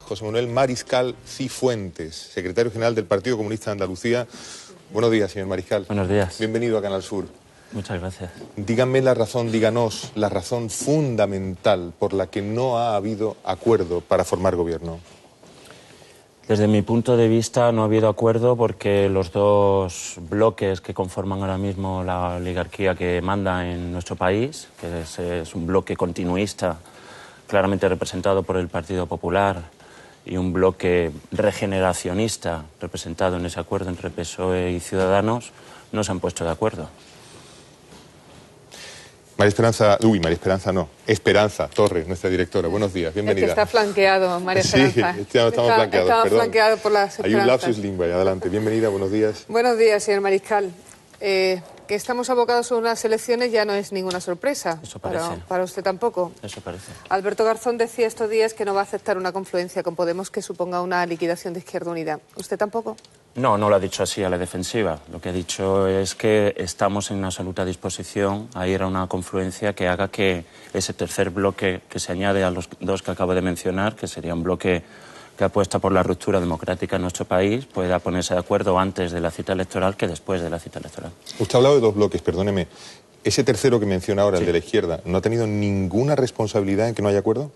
José Manuel Mariscal Cifuentes, secretario general del Partido Comunista de Andalucía. Buenos días, señor Mariscal. Buenos días. Bienvenido a Canal Sur. Muchas gracias. Díganos la razón fundamental por la que no ha habido acuerdo para formar gobierno. Desde mi punto de vista no ha habido acuerdo porque los dos bloques que conforman ahora mismo la oligarquía que manda en nuestro país, que es un bloque continuista claramente representado por el Partido Popular y un bloque regeneracionista representado en ese acuerdo entre PSOE y Ciudadanos, no se han puesto de acuerdo. Esperanza Torres, nuestra directora. Buenos días, bienvenida. Es que está flanqueado, María Esperanza. Sí, estamos flanqueados, Estamos perdón. flanqueados por las Hay un esperanzas. lapsus lingüe, adelante. Bienvenida, buenos días. Buenos días, señor Mariscal. Que estamos abocados a unas elecciones ya no es ninguna sorpresa. Eso parece. Para usted tampoco. Eso parece. Alberto Garzón decía estos días que no va a aceptar una confluencia con Podemos que suponga una liquidación de Izquierda Unida. ¿Usted tampoco? No, no lo ha dicho así a la defensiva. Lo que ha dicho es que estamos en absoluta disposición a ir a una confluencia que haga que ese tercer bloque que se añade a los dos que acabo de mencionar, que sería un bloque que apuesta por la ruptura democrática en nuestro país, pueda ponerse de acuerdo antes de la cita electoral que después de la cita electoral. Usted ha hablado de dos bloques, perdóneme. Ese tercero que menciona ahora, Sí. el de la izquierda, ¿no ha tenido ninguna responsabilidad en que no haya acuerdo?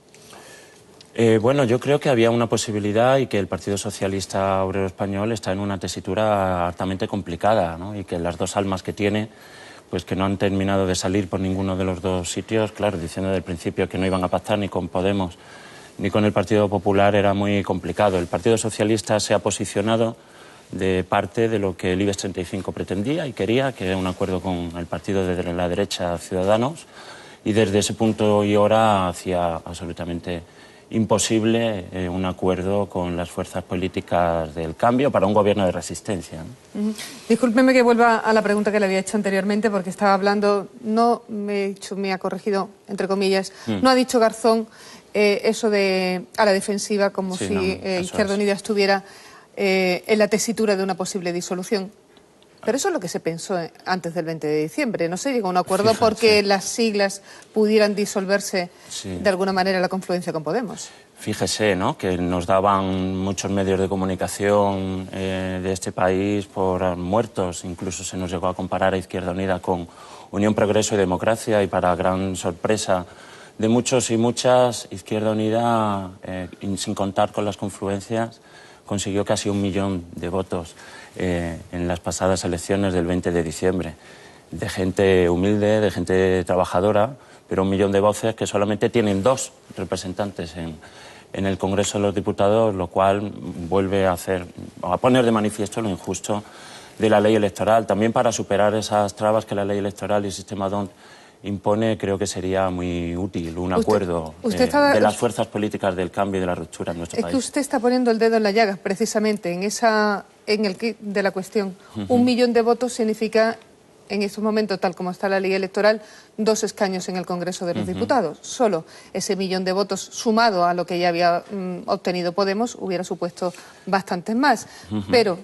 Bueno, yo creo que había una posibilidad y que el Partido Socialista Obrero Español está en una tesitura altamente complicada, ¿no? Y que las dos almas que tiene, pues que no han terminado de salir por ninguno de los dos sitios, claro, diciendo desde el principio que no iban a pactar ni con Podemos ni con el Partido Popular, era muy complicado. El Partido Socialista se ha posicionado de parte de lo que el IBEX 35 pretendía y quería, que era un acuerdo con el partido de la derecha Ciudadanos, y desde ese punto y hora hacía absolutamente imposible un acuerdo con las fuerzas políticas del cambio para un gobierno de resistencia, ¿no? Discúlpeme que vuelva a la pregunta que le había hecho anteriormente porque estaba hablando, me ha corregido, entre comillas, no ha dicho Garzón eso de a la defensiva como Sí, si no, Izquierda es. Unida estuviera en la tesitura de una posible disolución. Pero eso es lo que se pensó antes del 20 de diciembre. No se llegó a un acuerdo Fíjate. porque las siglas pudieran disolverse Sí. de alguna manera la confluencia con Podemos. Fíjese, ¿no?, que nos daban muchos medios de comunicación de este país por muertos. Incluso se nos llegó a comparar a Izquierda Unida con Unión, Progreso y Democracia, y para gran sorpresa de muchos y muchas, Izquierda Unida, sin contar con las confluencias, consiguió casi 1 millón de votos en las pasadas elecciones del 20 de diciembre. De gente humilde, de gente trabajadora, pero 1 millón de voces que solamente tienen 2 representantes en el Congreso de los Diputados, lo cual vuelve a poner de manifiesto lo injusto de la ley electoral. También para superar esas trabas que la ley electoral y el sistema DONT impone, creo que sería muy útil un acuerdo de las fuerzas políticas del cambio y de la ruptura en nuestro Es país. que usted está poniendo el dedo en la llaga, precisamente, en el quid de la cuestión. 1 millón de votos significa, en estos momentos, tal como está la ley electoral, 2 escaños en el Congreso de los Diputados. Solo ese 1 millón de votos, sumado a lo que ya había obtenido Podemos, hubiera supuesto bastantes más. Pero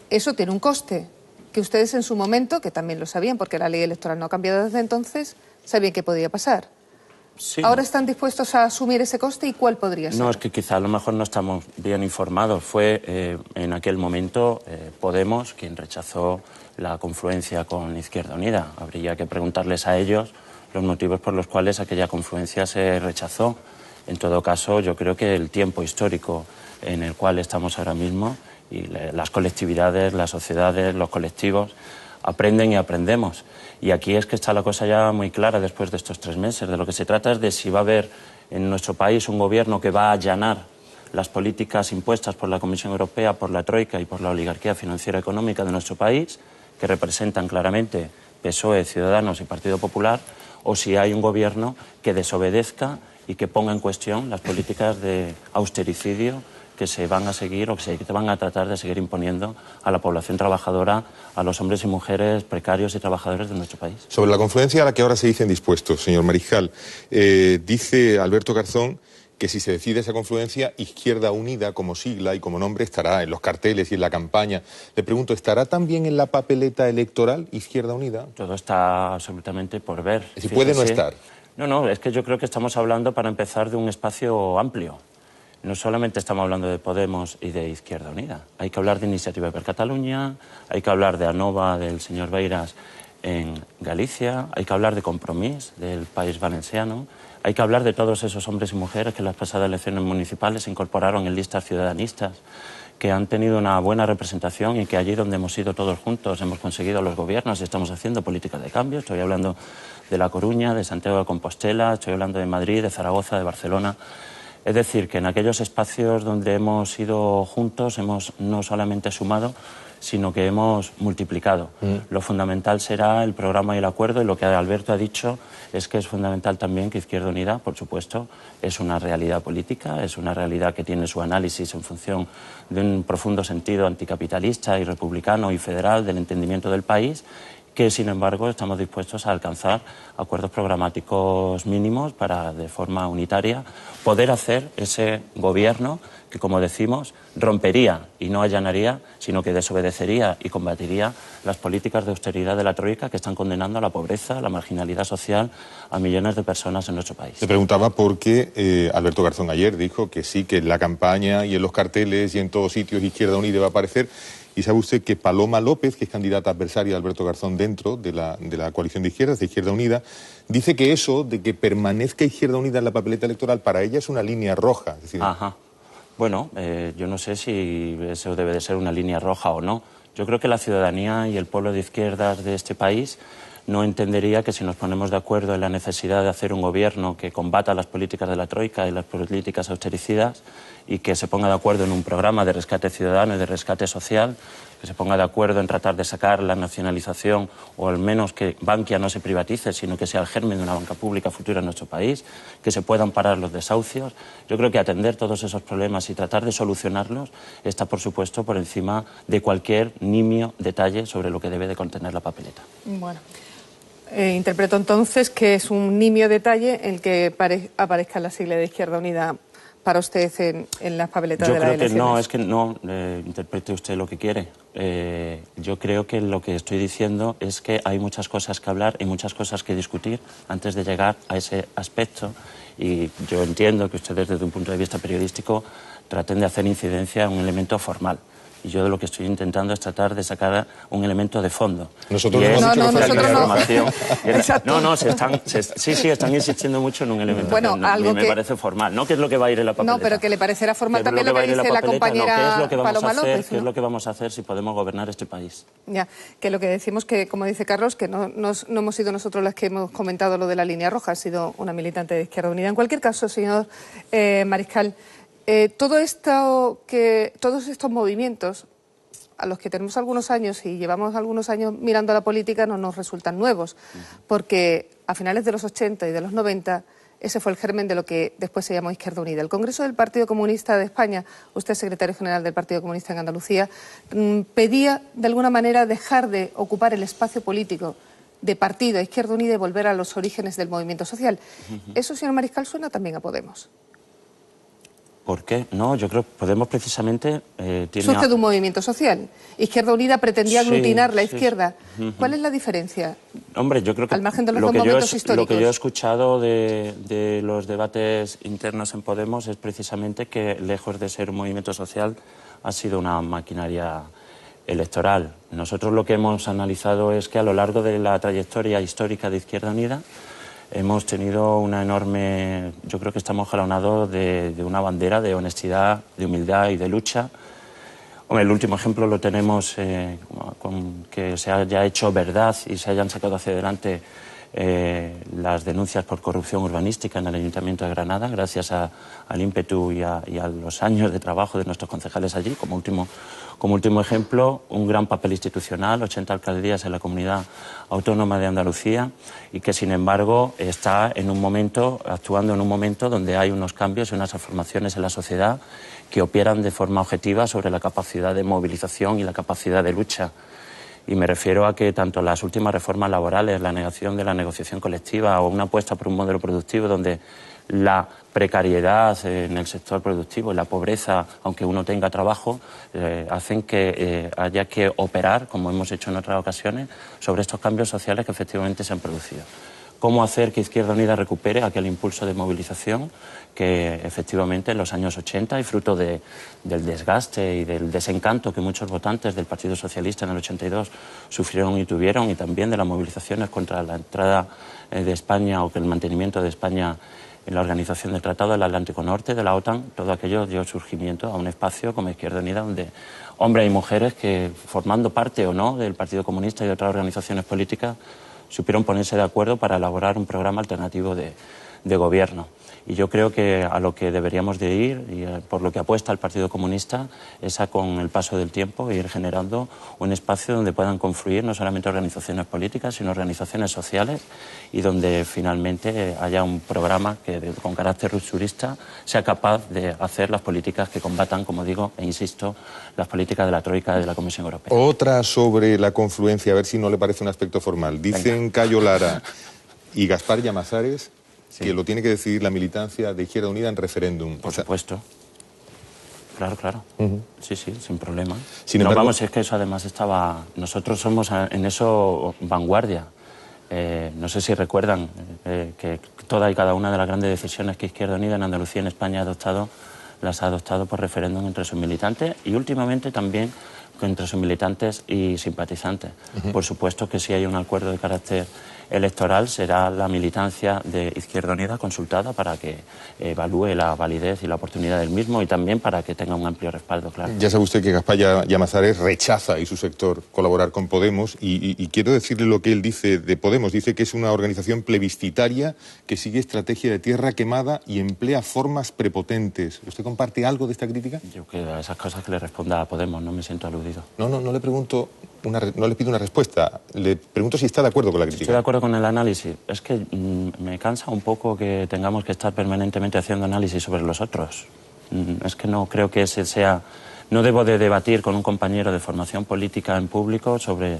eso tiene un coste, que ustedes en su momento, que también lo sabían, porque la ley electoral no ha cambiado desde entonces, sabían que podía pasar. Sí. ¿Ahora están dispuestos a asumir ese coste y cuál podría ser? No, es que quizá a lo mejor no estamos bien informados. Fue en aquel momento Podemos quien rechazó la confluencia con Izquierda Unida. Habría que preguntarles a ellos los motivos por los cuales aquella confluencia se rechazó. En todo caso, yo creo que el tiempo histórico en el cual estamos ahora mismo y las colectividades, las sociedades, los colectivos aprenden y aprendemos. Y aquí es que está la cosa ya muy clara después de estos 3 meses. De lo que se trata es de si va a haber en nuestro país un gobierno que va a allanar las políticas impuestas por la Comisión Europea, por la Troika y por la oligarquía financiera económica de nuestro país, que representan claramente PSOE, Ciudadanos y Partido Popular, o si hay un gobierno que desobedezca y que ponga en cuestión las políticas de austericidio que se van a seguir o que se van a tratar de seguir imponiendo a la población trabajadora, a los hombres y mujeres precarios y trabajadores de nuestro país. Sobre la confluencia a la que ahora se dicen dispuestos, señor Mariscal, dice Alberto Garzón que si se decide esa confluencia, Izquierda Unida como sigla y como nombre estará en los carteles y en la campaña. Le pregunto, ¿estará también en la papeleta electoral Izquierda Unida? Todo está absolutamente por ver. Si puede no estar. No, es que yo creo que estamos hablando, para empezar, de un espacio amplio. no solamente estamos hablando de Podemos y de Izquierda Unida. Hay que hablar de Iniciativa per Catalunya, hay que hablar de ANOVA del señor Beiras en Galicia, hay que hablar de Compromís del País Valenciano, hay que hablar de todos esos hombres y mujeres que en las pasadas elecciones municipales se incorporaron en listas ciudadanistas, que han tenido una buena representación y que allí donde hemos ido todos juntos hemos conseguido los gobiernos y estamos haciendo políticas de cambio. Estoy hablando de La Coruña, de Santiago de Compostela, estoy hablando de Madrid, de Zaragoza, de Barcelona. Es decir, que en aquellos espacios donde hemos ido juntos hemos no solamente sumado, sino que hemos multiplicado. Lo fundamental será el programa y el acuerdo, y lo que Alberto ha dicho es que es fundamental también que Izquierda Unida, por supuesto, es una realidad política, es una realidad que tiene su análisis en función de un profundo sentido anticapitalista y republicano y federal del entendimiento del país, que sin embargo estamos dispuestos a alcanzar acuerdos programáticos mínimos para, de forma unitaria, poder hacer ese gobierno que, como decimos, rompería y no allanaría, sino que desobedecería y combatiría las políticas de austeridad de la Troika que están condenando a la pobreza, a la marginalidad social, a millones de personas en nuestro país. Te preguntaba por qué Alberto Garzón ayer dijo que sí, que en la campaña y en los carteles y en todos sitios Izquierda Unida va a aparecer. Y sabe usted que Paloma López, que es candidata adversaria de Alberto Garzón dentro de la coalición de izquierdas, de Izquierda Unida, dice que eso de que permanezca Izquierda Unida en la papeleta electoral para ella es una línea roja. Es decir, Ajá. Bueno, yo no sé si eso debe de ser una línea roja o no. Yo creo que la ciudadanía y el pueblo de izquierdas de este país no entendería que si nos ponemos de acuerdo en la necesidad de hacer un gobierno que combata las políticas de la Troika y las políticas austericidas y que se ponga de acuerdo en un programa de rescate ciudadano y de rescate social, que se ponga de acuerdo en tratar de sacar la nacionalización o al menos que Bankia no se privatice, sino que sea el germen de una banca pública futura en nuestro país, que se puedan parar los desahucios. Yo creo que atender todos esos problemas y tratar de solucionarlos está, por supuesto, por encima de cualquier nimio detalle sobre lo que debe de contener la papeleta. Bueno. Interpreto entonces que es un nimio detalle el que aparezca la sigla de Izquierda Unida para usted en las papeletas de las elecciones. Yo creo que no, es que no interprete usted lo que quiere. Yo creo que lo que estoy diciendo es que hay muchas cosas que hablar y muchas cosas que discutir antes de llegar a ese aspecto. Y yo entiendo que ustedes, desde un punto de vista periodístico, traten de hacer incidencia en un elemento formal. Y yo lo que estoy intentando es tratar de sacar un elemento de fondo. Nosotros y no hemos dicho que fuera información. No. Están insistiendo mucho en un elemento bueno, que algo me parece formal. No que es lo que va a ir en la papeleta. No, pero que le parecerá formal también lo que dice la compañera Paloma López. ¿Qué es lo que vamos a hacer si podemos gobernar este país? Ya, que lo que decimos que, como dice Carlos, que no hemos sido nosotros las que hemos comentado lo de la línea roja, ha sido una militante de Izquierda Unida. En cualquier caso, señor Mariscal, todos estos movimientos a los que tenemos algunos años y llevamos algunos años mirando a la política no nos resultan nuevos, porque a finales de los 80 y de los 90 ese fue el germen de lo que después se llamó Izquierda Unida. El Congreso del Partido Comunista de España, usted es secretario general del Partido Comunista en Andalucía, pedía de alguna manera dejar de ocupar el espacio político de partido a Izquierda Unida y volver a los orígenes del movimiento social. Eso, señor Mariscal, suena también a Podemos. ¿Por qué? No, yo creo que Podemos precisamente surge de un movimiento social. Izquierda Unida pretendía aglutinar la izquierda. Sí. ¿Cuál es la diferencia? Hombre, yo creo que al margen de los dos momentos históricos. Lo que yo he escuchado de los debates internos en Podemos es precisamente que, lejos de ser un movimiento social, ha sido una maquinaria electoral. Nosotros lo que hemos analizado es que a lo largo de la trayectoria histórica de Izquierda Unida hemos tenido una enorme... Yo creo que estamos jalonados de una bandera de honestidad, de humildad y de lucha. Hombre, el último ejemplo lo tenemos con que se haya hecho verdad y se hayan sacado hacia adelante las denuncias por corrupción urbanística en el Ayuntamiento de Granada, gracias al ímpetu y a los años de trabajo de nuestros concejales allí. Como último ejemplo, un gran papel institucional, 80 alcaldías en la Comunidad Autónoma de Andalucía, y que sin embargo está actuando en un momento donde hay unos cambios y unas transformaciones en la sociedad que operan de forma objetiva sobre la capacidad de movilización y la capacidad de lucha. Y me refiero a que tanto las últimas reformas laborales, la negación de la negociación colectiva o una apuesta por un modelo productivo donde la precariedad en el sector productivo y la pobreza, aunque uno tenga trabajo, hacen que haya que operar, como hemos hecho en otras ocasiones, sobre estos cambios sociales que efectivamente se han producido. cómo hacer que Izquierda Unida recupere aquel impulso de movilización que efectivamente en los años 80 y fruto del desgaste y del desencanto que muchos votantes del Partido Socialista en el 82 sufrieron y tuvieron, y también de las movilizaciones contra la entrada de España o que el mantenimiento de España en la organización del Tratado del Atlántico Norte, de la OTAN, todo aquello dio surgimiento a un espacio como Izquierda Unida donde hombres y mujeres que, formando parte o no del Partido Comunista y de otras organizaciones políticas, supieron ponerse de acuerdo para elaborar un programa alternativo de gobierno. Y yo creo que a lo que deberíamos de ir, y por lo que apuesta el Partido Comunista, es a, con el paso del tiempo, ir generando un espacio donde puedan confluir no solamente organizaciones políticas, sino organizaciones sociales, y donde finalmente haya un programa que con carácter rupturista sea capaz de hacer las políticas que combatan, como digo, e insisto, las políticas de la Troika y de la Comisión Europea. Otra sobre la confluencia, a ver si no le parece un aspecto formal. Dicen Cayo Lara y Gaspar Llamazares que lo tiene que decidir la militancia de Izquierda Unida en referéndum. Por supuesto. Claro, claro. Sí, sí, sin problema. Sin embargo, vamos, es que eso además estaba... Nosotros somos en eso vanguardia. No sé si recuerdan que toda y cada una de las grandes decisiones que Izquierda Unida en Andalucía y en España ha adoptado, las ha adoptado por referéndum entre sus militantes y últimamente también entre sus militantes y simpatizantes. Por supuesto que si hay un acuerdo de carácter electoral será la militancia de Izquierda Unida consultada para que evalúe la validez y la oportunidad del mismo y también para que tenga un amplio respaldo, claro. Ya sabe usted que Gaspar Llamazares rechaza y su sector colaborar con Podemos y quiero decirle lo que él dice de Podemos. Dice que es una organización plebiscitaria que sigue estrategia de tierra quemada y emplea formas prepotentes. ¿Usted comparte algo de esta crítica? Yo que a esas cosas que le responda a Podemos no me siento aludido. No le pregunto, no le pido una respuesta. Le pregunto si está de acuerdo con la crítica. Estoy de acuerdo con el análisis. Es que me cansa un poco que tengamos que estar permanentemente haciendo análisis sobre los otros. Es que no creo que ese sea... No debo de debatir con un compañero de formación política en público sobre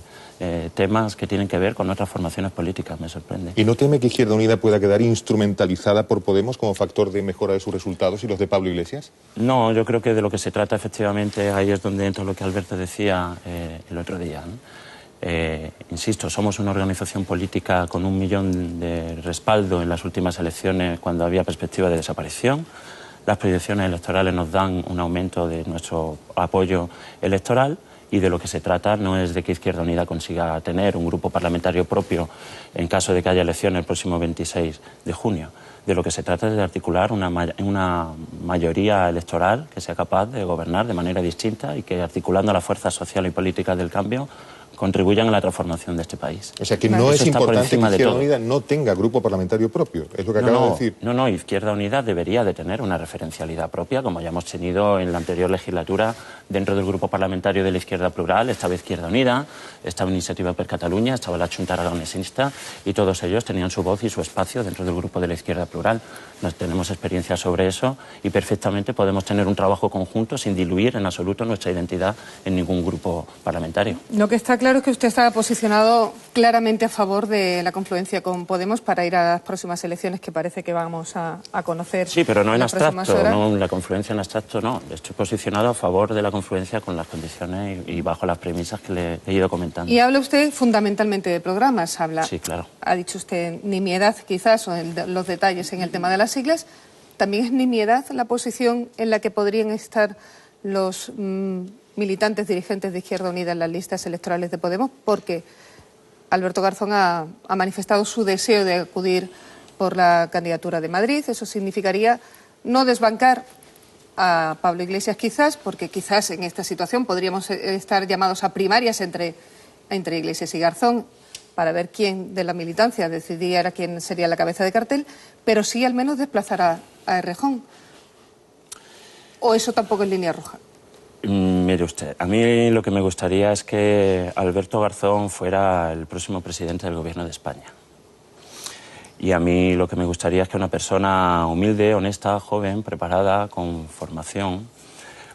temas que tienen que ver con otras formaciones políticas, me sorprende. ¿Y no teme que Izquierda Unida pueda quedar instrumentalizada por Podemos como factor de mejora de sus resultados y los de Pablo Iglesias? No, yo creo que de lo que se trata efectivamente, ahí es donde entra lo que Alberto decía el otro día, ¿no? Insisto, somos una organización política con 1 millón de respaldo en las últimas elecciones cuando había perspectiva de desaparición. Las proyecciones electorales nos dan un aumento de nuestro apoyo electoral y de lo que se trata no es de que Izquierda Unida consiga tener un grupo parlamentario propio en caso de que haya elecciones el próximo 26 de junio. De lo que se trata es de articular una mayoría electoral que sea capaz de gobernar de manera distinta y que, articulando las fuerzas sociales y políticas del cambio, contribuyan a la transformación de este país. O sea que no es importante que Izquierda Unida no tenga grupo parlamentario propio, es lo que acaba de decir. No, Izquierda Unida debería de tener una referencialidad propia, como ya hemos tenido en la anterior legislatura dentro del grupo parlamentario de la Izquierda Plural. Estaba Izquierda Unida, estaba Iniciativa per Catalunya, estaba la Xunta Aragonesista y todos ellos tenían su voz y su espacio dentro del grupo de la Izquierda Plural. Nos tenemos experiencia sobre eso y perfectamente podemos tener un trabajo conjunto sin diluir en absoluto nuestra identidad en ningún grupo parlamentario. Lo que está claro es que usted está posicionado claramente a favor de la confluencia con Podemos para ir a las próximas elecciones que parece que vamos a conocer. Sí, pero no en abstracto, no la confluencia en abstracto, no. Estoy posicionado a favor de la confluencia con las condiciones y bajo las premisas que le he ido comentando. Y habla usted fundamentalmente de programas, habla. Sí, claro. Ha dicho usted nimiedad, quizás, o los detalles en el tema de las siglas. También es nimiedad la posición en la que podrían estar los militantes dirigentes de Izquierda Unida en las listas electorales de Podemos, porque Alberto Garzón ha manifestado su deseo de acudir por la candidatura de Madrid. Eso significaría no desbancar a Pablo Iglesias quizás, porque quizás en esta situación podríamos estar llamados a primarias entre Iglesias y Garzón para ver quién de la militancia decidiera quién sería la cabeza de cartel, pero sí al menos desplazar a Errejón. ¿O eso tampoco es línea roja? Mire usted, a mí lo que me gustaría es que Alberto Garzón fuera el próximo presidente del Gobierno de España. Y a mí lo que me gustaría es que una persona humilde, honesta, joven, preparada, con formación,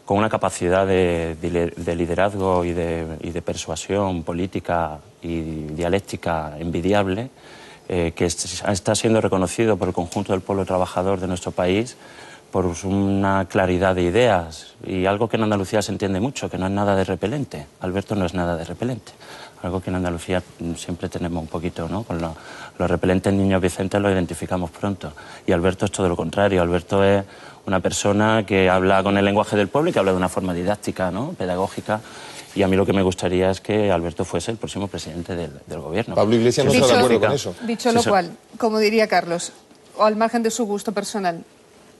con una capacidad de liderazgo y de persuasión política y dialéctica envidiable, que está siendo reconocido por el conjunto del pueblo trabajador de nuestro país, por una claridad de ideas y algo que en Andalucía se entiende mucho, que no es nada de repelente. Alberto no es nada de repelente. Algo que en Andalucía siempre tenemos un poquito, ¿no? Con los repelentes niños Vicente los identificamos pronto. Y Alberto es todo lo contrario. Alberto es una persona que habla con el lenguaje del pueblo y que habla de una forma didáctica, ¿no? Pedagógica. Y a mí lo que me gustaría es que Alberto fuese el próximo presidente del gobierno. Pablo Iglesias no está de acuerdo con eso. Dicho lo cual, como diría Carlos, o al margen de su gusto personal,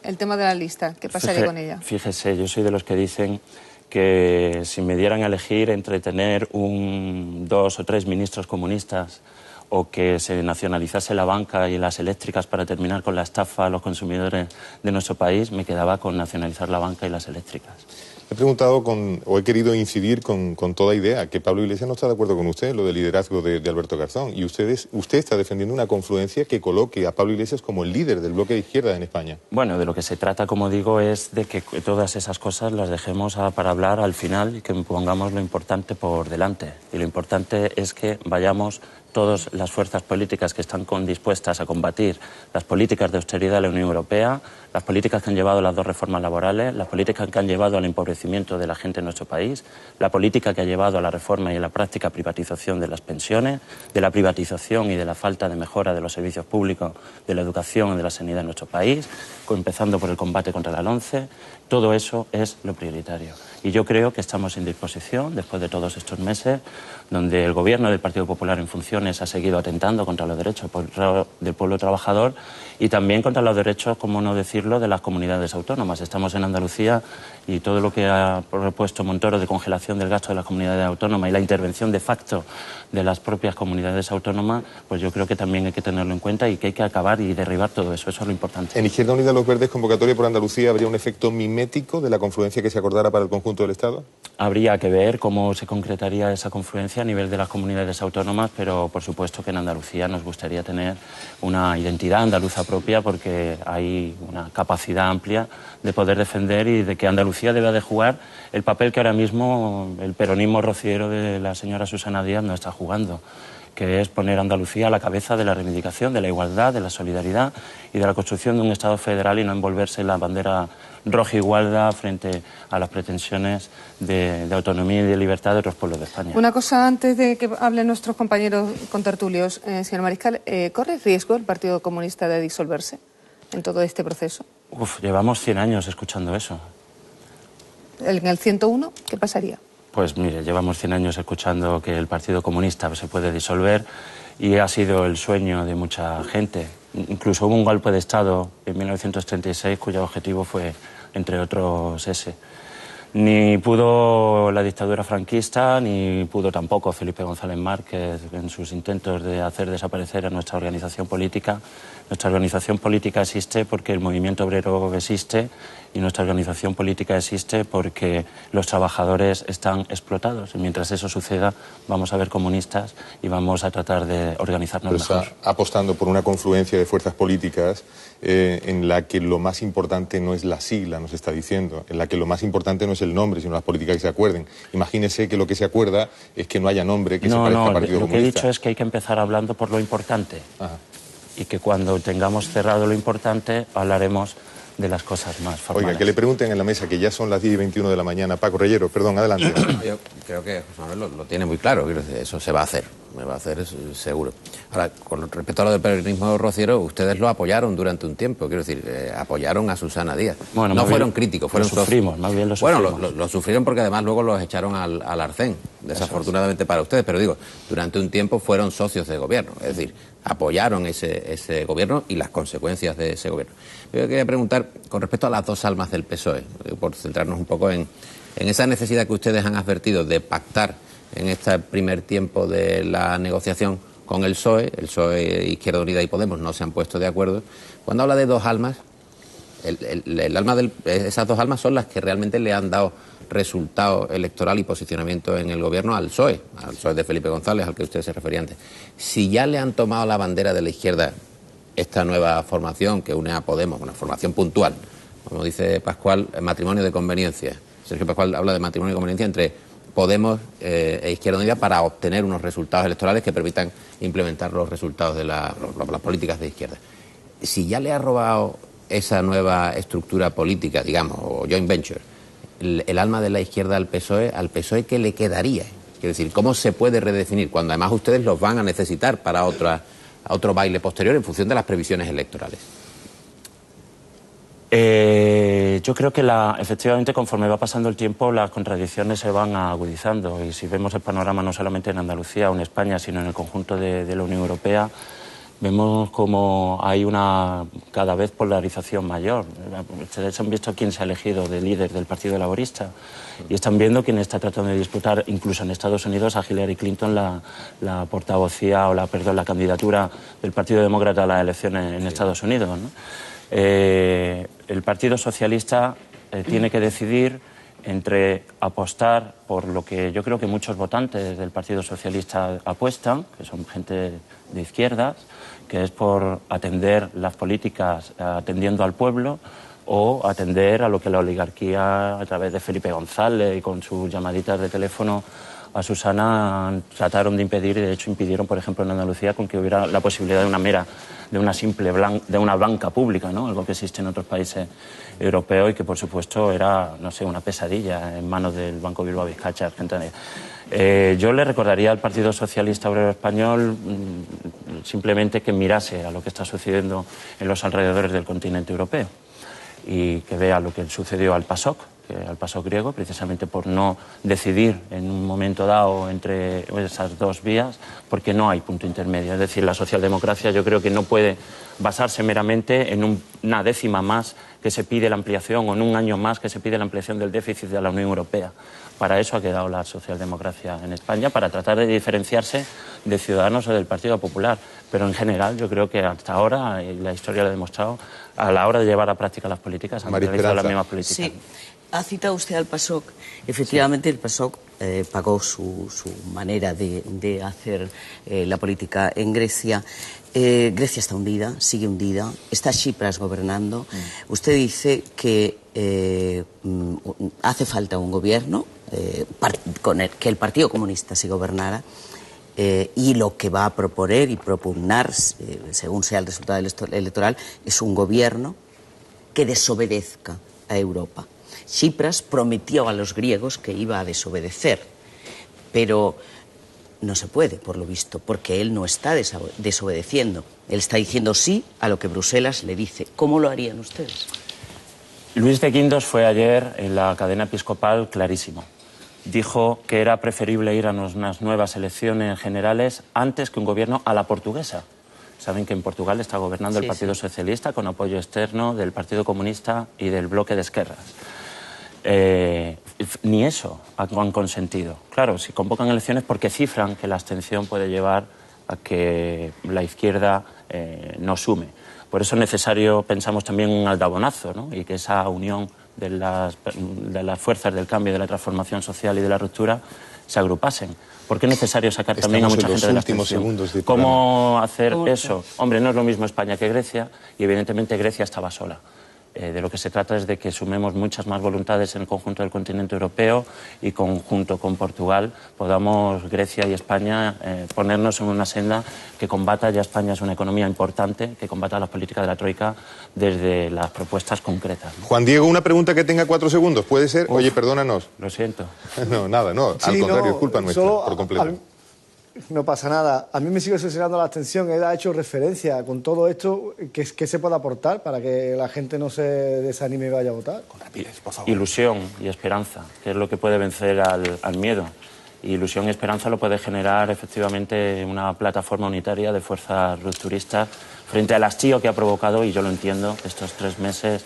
el tema de la lista, ¿qué pasaría con ella? Fíjese, yo soy de los que dicen que si me dieran a elegir entre tener 2 o 3 ministros comunistas o que se nacionalizase la banca y las eléctricas para terminar con la estafa a los consumidores de nuestro país, me quedaba con nacionalizar la banca y las eléctricas. He preguntado o he querido incidir con toda idea que Pablo Iglesias no está de acuerdo con usted, lo del liderazgo de Alberto Garzón. Y usted está defendiendo una confluencia que coloque a Pablo Iglesias como el líder del bloque de izquierda en España. Bueno, de lo que se trata, como digo, es de que todas esas cosas las dejemos para hablar al final y que pongamos lo importante por delante. Y lo importante es que vayamos todas las fuerzas políticas que están dispuestas a combatir las políticas de austeridad de la Unión Europea, las políticas que han llevado a las 2 reformas laborales, las políticas que han llevado al empobrecimiento de la gente en nuestro país, la política que ha llevado a la reforma y a la práctica privatización de las pensiones, de la privatización y de la falta de mejora de los servicios públicos, de la educación y de la sanidad en nuestro país, empezando por el combate contra la LOMCE. Todo eso es lo prioritario. Y yo creo que estamos en disposición, después de todos estos meses, donde el gobierno del Partido Popular en funciones ha seguido atentando contra los derechos del pueblo trabajador y también contra los derechos, como no decirlo, de las comunidades autónomas. Estamos en Andalucía y todo lo que ha propuesto Montoro de congelación del gasto de las comunidades autónomas y la intervención de facto de las propias comunidades autónomas, pues yo creo que también hay que tenerlo en cuenta y que hay que acabar y derribar todo eso. Eso es lo importante. En Izquierda Unida Los Verdes, convocatoria por Andalucía, ¿habría un efecto mimético de la confluencia que se acordara para el conjunto del Estado? Habría que ver cómo se concretaría esa confluencia a nivel de las comunidades autónomas, pero por supuesto que en Andalucía nos gustaría tener una identidad andaluza propia porque hay una capacidad amplia de poder defender y de que Andalucía debe de jugar el papel que ahora mismo el peronismo rociero de la señora Susana Díaz no está jugando, que es poner a Andalucía a la cabeza de la reivindicación, de la igualdad, de la solidaridad y de la construcción de un Estado federal y no envolverse en la bandera roja igualdad frente a las pretensiones de autonomía y de libertad de otros pueblos de España. Una cosa antes de que hablen nuestros compañeros contertulios, señor Mariscal, ¿corre riesgo el Partido Comunista de disolverse en todo este proceso? Llevamos 100 años escuchando eso. ¿En el 101 qué pasaría? Pues mire, llevamos 100 años escuchando que el Partido Comunista se puede disolver y ha sido el sueño de mucha gente. Incluso hubo un golpe de Estado en 1936 cuyo objetivo fue, entre otros, ese. Ni pudo la dictadura franquista, ni pudo tampoco Felipe González Márquez en sus intentos de hacer desaparecer a nuestra organización política. Nuestra organización política existe porque el movimiento obrero existe y nuestra organización política existe porque los trabajadores están explotados. Y mientras eso suceda, vamos a ver comunistas y vamos a tratar de organizarnos mejor. Está apostando por una confluencia de fuerzas políticas en la que lo más importante no es la sigla, nos está diciendo, en la que lo más importante no es el nombre, sino las políticas que se acuerden. Imagínese que lo que se acuerda es que no haya nombre que se parezca al Partido Comunista. Lo que he dicho es que hay que empezar hablando por lo importante. Ajá. Y que cuando tengamos cerrado lo importante hablaremos de las cosas más formales. Oiga, que le pregunten en la mesa, que ya son las 10:21 de la mañana. Paco Reyero, perdón, adelante. Yo creo que José Manuel lo tiene muy claro, eso se va a hacer, seguro. Ahora, con respecto a lo del peronismo rociero, ustedes lo apoyaron durante un tiempo, quiero decir, apoyaron a Susana Díaz. Bueno, no fueron críticos, fueron sufrimos, más bien lo sufrimos. Bueno, lo sufrieron porque además luego los echaron al arcén, desafortunadamente para ustedes, pero digo, durante un tiempo fueron socios de gobierno, es decir, apoyaron ese gobierno y las consecuencias de ese gobierno. Yo quería preguntar, con respecto a las 2 almas del PSOE, por centrarnos un poco en esa necesidad que ustedes han advertido de pactar en este primer tiempo de la negociación con el PSOE, Izquierda Unida y Podemos no se han puesto de acuerdo. Cuando habla de 2 almas, esas 2 almas son las que realmente le han dado resultado electoral y posicionamiento en el gobierno al PSOE de Felipe González, al que usted se refería antes. Si ya le han tomado la bandera de la izquierda esta nueva formación que une a Podemos, una formación puntual, como dice Pascual, matrimonio de conveniencia. Sergio Pascual habla de matrimonio de conveniencia entre Podemos e Izquierda Unida para obtener unos resultados electorales que permitan implementar los resultados de las políticas de izquierda. Si ya le ha robado esa nueva estructura política, digamos, o joint venture, el alma de la izquierda al PSOE, ¿qué le quedaría? Quiero decir, ¿cómo se puede redefinir cuando además ustedes los van a necesitar para otro baile posterior en función de las previsiones electorales? Yo creo que efectivamente conforme va pasando el tiempo las contradicciones se van agudizando y si vemos el panorama no solamente en Andalucía o en España sino en el conjunto de la Unión Europea vemos como hay una cada vez polarización mayor. Ustedes han visto quién se ha elegido de líder del Partido Laborista y están viendo quién está tratando de disputar incluso en Estados Unidos a Hillary Clinton la portavocía o la candidatura del Partido Demócrata a las elecciones en Estados Unidos, ¿no? El Partido Socialista tiene que decidir entre apostar por lo que yo creo que muchos votantes del Partido Socialista apuestan, que son gente de izquierdas, que es por atender las políticas atendiendo al pueblo o atender a lo que la oligarquía a través de Felipe González y con sus llamaditas de teléfono a Susana trataron de impedir y de hecho impidieron, por ejemplo, en Andalucía con que hubiera la posibilidad de una banca pública, ¿no? Algo que existe en otros países europeos y que, por supuesto, era, no sé, una pesadilla en manos del Banco Bilbao Vizcaya Argentina. Yo le recordaría al Partido Socialista Obrero Español simplemente que mirase a lo que está sucediendo en los alrededores del continente europeo y que vea lo que sucedió al PASOK griego, precisamente por no decidir en un momento dado entre esas dos vías, porque no hay punto intermedio. Es decir, la socialdemocracia yo creo que no puede basarse meramente en una décima más que se pide la ampliación o en un año más que se pide la ampliación del déficit de la Unión Europea. Para eso ha quedado la socialdemocracia en España, para tratar de diferenciarse de Ciudadanos o del Partido Popular. Pero en general yo creo que hasta ahora, y la historia lo ha demostrado, a la hora de llevar a práctica las políticas han realizado las mismas políticas. Sí. Ha citado usted al PASOK. Efectivamente, el PASOK pagó su manera de hacer la política en Grecia. Grecia está hundida, sigue hundida. Está Tsipras gobernando. Usted dice que hace falta un gobierno con el que el Partido Comunista se gobernara. Y lo que va a proponer y propugnar, según sea el resultado electoral, es un gobierno que desobedezca a Europa. Tsipras prometió a los griegos que iba a desobedecer, pero no se puede, por lo visto, porque él no está desobedeciendo. Él está diciendo sí a lo que Bruselas le dice. ¿Cómo lo harían ustedes? Luis de Guindos fue ayer en la cadena episcopal clarísimo. Dijo que era preferible ir a unas nuevas elecciones generales antes que un gobierno a la portuguesa. Saben que en Portugal está gobernando el Partido Socialista con apoyo externo del Partido Comunista y del bloque de esquerras. Ni eso han consentido. Claro, si convocan elecciones porque cifran que la abstención puede llevar a que la izquierda no sume. Por eso es necesario, pensamos también, un aldabonazo, ¿no? Y que esa unión de las fuerzas del cambio, de la transformación social y de la ruptura se agrupasen. Porque es necesario sacar también a mucha gente de la abstención. ¿Cómo hacer eso? Hombre, no es lo mismo España que Grecia y evidentemente Grecia estaba sola. De lo que se trata es de que sumemos muchas más voluntades en el conjunto del continente europeo y conjunto con Portugal podamos, Grecia y España, ponernos en una senda que combata, ya España es una economía importante, que combata las políticas de la Troika desde las propuestas concretas, ¿no? Juan Diego, una pregunta que tenga 4 segundos, ¿puede ser? Oye, perdónanos. Lo siento. No, nada, no, Sí, al contrario, es culpa nuestra, solo por completo. No pasa nada. A mí me sigue obsesionando la abstención. Él ha hecho referencia con todo esto. ¿Qué se puede aportar para que la gente no se desanime y vaya a votar? Con rapidez, por favor. Ilusión y esperanza, que es lo que puede vencer al miedo. Ilusión y esperanza lo puede generar efectivamente una plataforma unitaria de fuerzas rupturistas frente al hastío que ha provocado, y yo lo entiendo, estos 3 meses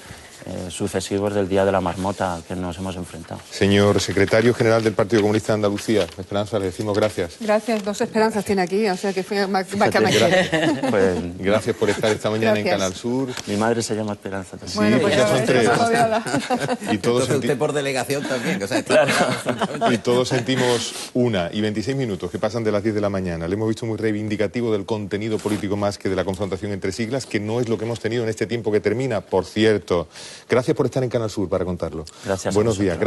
sucesivos del Día de la Marmota al que nos hemos enfrentado. Señor secretario general del Partido Comunista de Andalucía, Esperanza, le decimos gracias. Gracias, 2 esperanzas tiene aquí, o sea que fue más que Pues, gracias por estar esta mañana en Canal Sur. Mi madre se llama Esperanza también. Sí, Bueno, pues ya son 3. Y todos Entonces usted por delegación también, o sea, y todos sentimos 1:26 que pasan de las 10 de la mañana. Le hemos visto muy reivindicativo del contenido político más que de la confrontación entre siglas, que no es lo que hemos tenido en este tiempo que termina, por cierto. Gracias por estar en Canal Sur para contarlo. Gracias. Buenos días.